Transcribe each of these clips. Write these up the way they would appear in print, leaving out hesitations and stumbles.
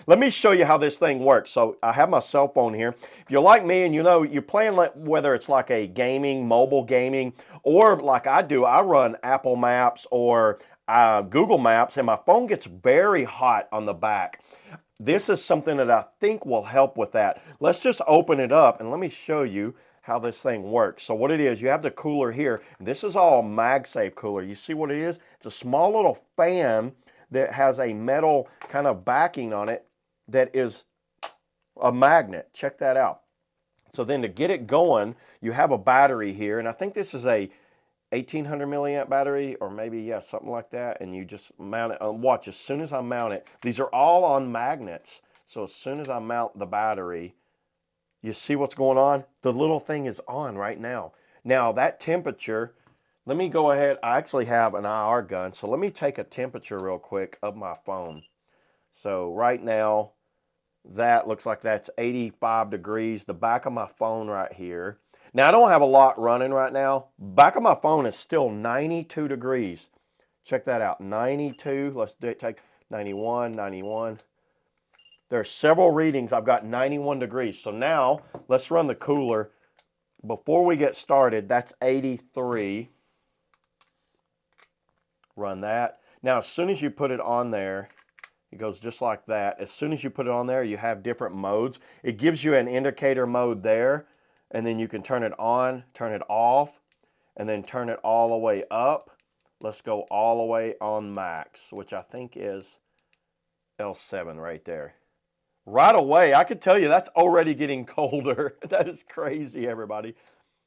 Let me show you how this thing works. So I have my cell phone here. If you're like me and you know you're playing, whether it's like a gaming, mobile gaming, or like I do, I run Apple Maps or Google Maps, and my phone gets very hot on the back. This is something that I think will help with that. Let's just open it up and let me show you how this thing works. So what it is, you have the cooler here. This is all MagSafe cooler. You see what it is? It's a small little fan that has a metal kind of backing on it that is a magnet. Check that out. So then to get it going, you have a battery here, and I think this is a 1800 milliamp battery, or maybe, yeah, something like that, and you just mount it. Watch, as soon as I mount it, these are all on magnets, so as soon as I mount the battery, you see what's going on? The little thing is on right now. Now that temperature, let me go ahead, I actually have an IR gun, so let me take a temperature real quick of my phone. So right now, that looks like that's 85 degrees. The back of my phone right here. Now I don't have a lot running right now. Back of my phone is still 92 degrees. Check that out, 92. Let's take 91, 91. There are several readings. I've got 91 degrees. So now let's run the cooler. Before we get started, that's 83. Run that. Now as soon as you put it on there, it goes just like that. As soon as you put it on there, you have different modes. It gives you an indicator mode there, and then you can turn it on, turn it off, and then turn it all the way up. Let's go all the way on max, which I think is L7 right there. Right away, I could tell you that's already getting colder. That is crazy, everybody.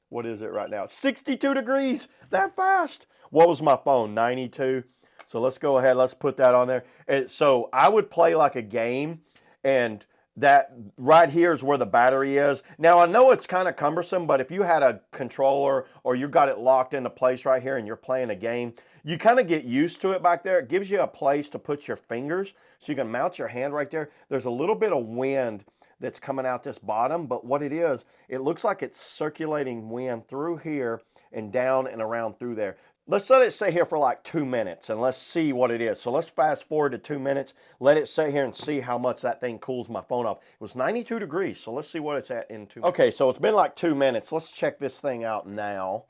What is it right now? 62 degrees, that fast. What was my phone, 92? So let's go ahead, let's put that on there. And so I would play like a game, and that right here is where the battery is. Now I know it's kind of cumbersome, but if you had a controller or you got it locked into place right here and you're playing a game, you kind of get used to it back there. It gives you a place to put your fingers so you can mount your hand right there. There's a little bit of wind that's coming out this bottom, but what it is, it looks like it's circulating wind through here and down and around through there. Let's let it sit here for like 2 minutes and let's see what it is. So let's fast forward to 2 minutes, let it sit here and see how much that thing cools my phone off. It was 92 degrees, so let's see what it's at in 2 minutes. Okay, so it's been like 2 minutes. Let's check this thing out now.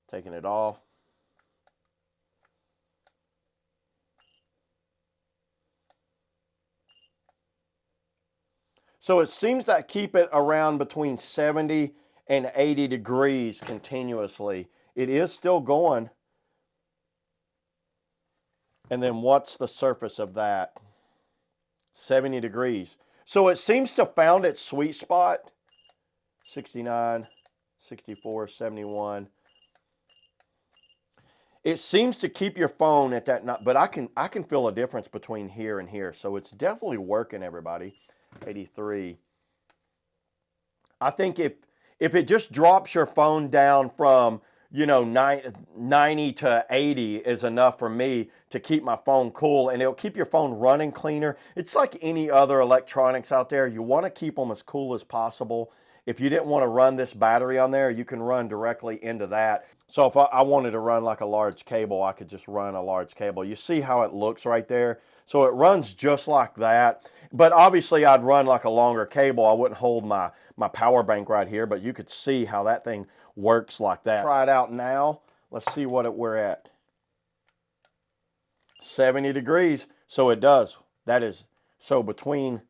Taking it off. So it seems to keep it around between 70 and 80 degrees continuously. It is still going. And then what's the surface of that? 70 degrees. So it seems to found its sweet spot. 69, 64, 71. It seems to keep your phone at that, but I can feel a difference between here and here. So it's definitely working, everybody. 83. I think if it just drops your phone down from, you know, 90 to 80 is enough for me to keep my phone cool, and it'll keep your phone running cleaner. It's like any other electronics out there. You want to keep them as cool as possible. If you didn't want to run this battery on there, you can run directly into that. So if I wanted to run like a large cable, I could just run a large cable. You see how it looks right there? So it runs just like that. But obviously I'd run like a longer cable. I wouldn't hold my power bank right here, but you could see how that thing works like that. Try it out now. Let's see what we're at. 70 degrees. So it does. That is, so between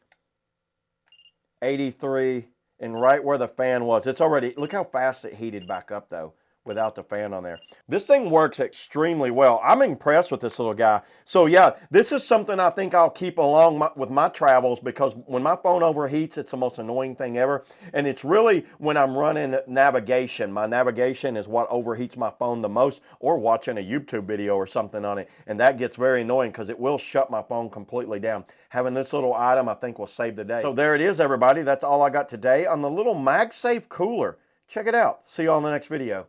83 and right where the fan was, it's already, look how fast it heated back up though, without the fan on there. This thing works extremely well. I'm impressed with this little guy. So yeah, this is something I think I'll keep along with my travels, because when my phone overheats, it's the most annoying thing ever. And it's really when I'm running navigation. My navigation is what overheats my phone the most, or watching a YouTube video or something on it. And that gets very annoying because it will shut my phone completely down. Having this little item, I think, will save the day. So there it is, everybody. That's all I got today on the little MagSafe cooler. Check it out. See you on the next video.